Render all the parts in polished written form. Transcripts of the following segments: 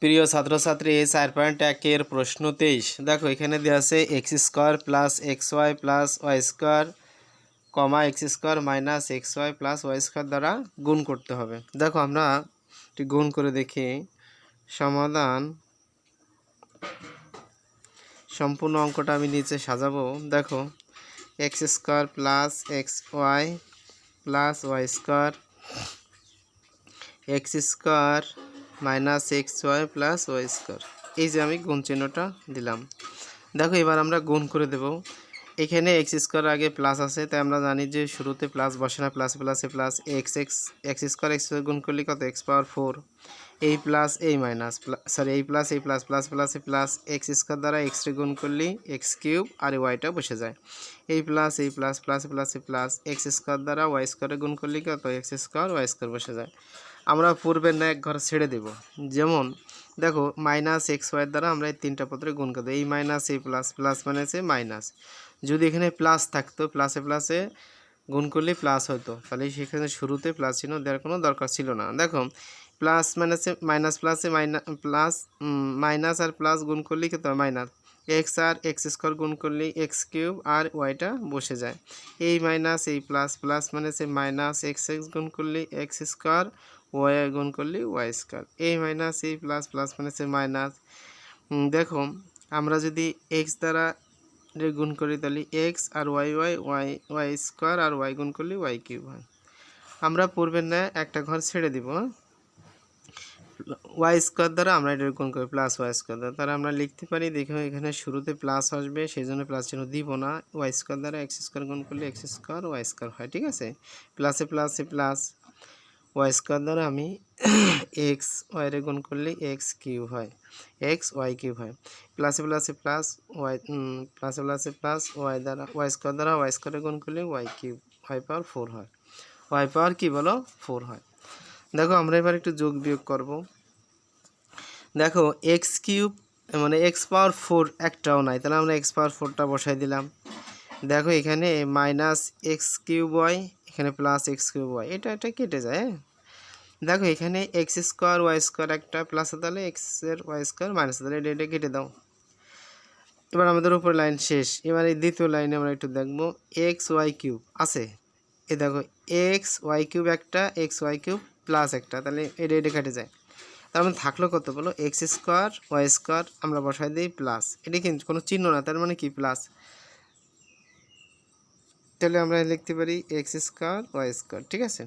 প্রিয় ছাত্রছাত্রী 4.1 প্রশ্ন 23 দেখো এখানে দেওয়া আছে X square plus X Y plus Y square comma X square minus X Y plus Y square দ্বারা গুণ করতে হবে। দেখো আমরা একটি গুণ করে দেখি। সমাধান সম্পূর্ণ অঙ্কটা আমি নিচে সাজাবো। দেখো X square plus X Y plus Y square X square minus X Y plus Y square, এই যে আমি গুণ চিহ্নটা দিলাম। দেখো এবার আমরা গুণ করে দেব। এখানে এক্স স্কোয়ার আগে প্লাস আছে, তাই আমরা জানি যে শুরুতে প্লাস বসে না, প্লাস প্লাসে প্লাস এক্স স্কোয়ার এক্স গুণ করলে কত এক্স পাওয়ার 4, এই প্লাস এই মাইনাস সরি এই প্লাস প্লাস প্লাসে প্লাস এক্স স্কোয়ার দ্বারা এক্স গুণ করলে এক্স কিউব আর ওয়াইটা বসে যায়। এই প্লাস প্লাসে প্লাস এক্স স্কোয়ার দ্বারা ওয়াই স্কোয়ারে গুণ করলে কত এক্স স্কোয়ার ওয়াই স্কোয়ার বসে যায়। আমরা পূর্বের না এক ঘর ছেড়ে দেব। যেমন দেখো মাইনাস এক্স ওয়াই দ্বারা আমরা এই তিনটা পত্রে গুণ করে দেবো। এই মাইনাস এই প্লাস প্লাস মাইনাসে মাইনাস, যদি এখানে প্লাস থাকতো প্লাসে গুণ করলে প্লাস হতো, তাহলে সেখানে শুরুতে প্লাস চিহ্ন দেওয়ার কোনো দরকার ছিল না। দেখো প্লাস মাইনাসে মাইনাস প্লাসে প্লাস মাইনাস আর প্লাস গুণ করলেই কত মাইনাস এক্স আর এক্স স্কোয়ার গুণ করলেই এক্স কিউব আর ওয়াইটা বসে যায়। এই মাইনাস এই প্লাস প্লাস মাইনাসে মাইনাস এক্স গুণ করলে এক্স স্কোয়ার ওয়াই গুণ করলে ওয়াই স্কোয়ার, এই মাইনাস এই প্লাস মাইনাসে মাইনাস। দেখো আমরা যদি এক্স দ্বারা গুণ করি তাহলে এক্স আর ওয়াই স্কোয়ার আর ওয়াই গুণ করলে ওয়াই কিউব হয়। আমরা পূর্বের ন্যায় একটা ঘর ছেড়ে দিব। ওয়াই স্কোয়ার দ্বারা আমরা এটা গুণ করি প্লাস ওয়াই স্কোয়ার দ্বারা, তারা আমরা লিখতে পারি। দেখো এখানে শুরুতে প্লাস আসবে, সেই জন্য প্লাস চিহ্ন দিব না। ওয়াই স্কোয়ার দ্বারা এক্স স্কোয়ার গুণ করলে এক্স স্কোয়ার ওয়াই স্কোয়ার হয়, ঠিক আছে। প্লাসে প্লাস ওয়াই স্কোয়ার দ্বারা আমি এক্স ওয়াইরে গুণ করলে এক্স কিউব হয়, এক্স ওয়াই কিউব হয়। প্লাসে প্লাস ওয়াই প্লাস ওয়াই দ্বারা ওয়াই স্কোয়ার দ্বারা ওয়াই স্কোয়ারে গুণ করলে ওয়াই কিউব ওয়াই পাওয়ার 4 হয়, ওয়াই পাওয়ার কি বলো 4 হয়। দেখো আমরা এবার একটু যোগ বিয়োগ করব। দেখো এক্স কিউব মানে এক্স পাওয়ার 4 একটাও নাই, তাহলে আমরা এক্স পাওয়ার 4টা বসাই দিলাম। দেখো এখানে মাইনাস এক্স কিউব ওয়াই, এখানে প্লাস এক্স কিউব ওয়াই, এটা কেটে যায়। হ্যাঁ দেখো এখানে এক্স স্কোয়ার ওয়াই স্কোয়ার একটা প্লাস, তাহলে এক্সের ওয়াই স্কোয়ার মাইনাস, তাহলে এটা কেটে দাও। এবার আমাদের উপর লাইন শেষ। এবার এই দ্বিতীয় লাইনে আমরা একটু দেখবো এক্স ওয়াই কিউব আছে, এ দেখো এক্স ওয়াই কিউব একটা এক্স ওয়াই কিউব প্লাস একটা, তাহলে এটা কেটে যায়। তার মানে থাকলো কত বলো এক্স স্কোয়ার ওয়াই স্কোয়ার, আমরা বসাই দিই প্লাস, এটা কিন্তু কোনো চিহ্ন না, তার মানে কি প্লাস, তাহলে আমরা লিখতে পারি এক্স স্কোয়ার ওয়াই স্কোয়ার, ঠিক আছে।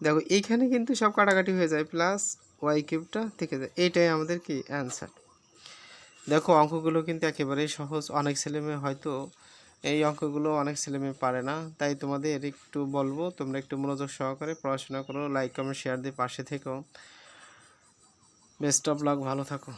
দেখো এইখানে কিন্তু সব কাটাকাটি হয়ে যায়, প্লাস ওয়াই কিউবটা থেকে যায়, এইটাই আমাদের কি অ্যান্সার। দেখো অঙ্কগুলো কিন্তু একেবারেই সহজ, অনেক ছেলেমেয়ে হয়তো এই অঙ্কগুলো অনেক ছেলেমেয়ে পারে না, তাই তোমাদের একটু বলবো তোমরা একটু মনোযোগ সহকারে পড়াশোনা করো, লাইক কমেন্ট শেয়ার দিয়ে পাশে থেকো। বেস্ট অফ লাক, ভালো থাকো।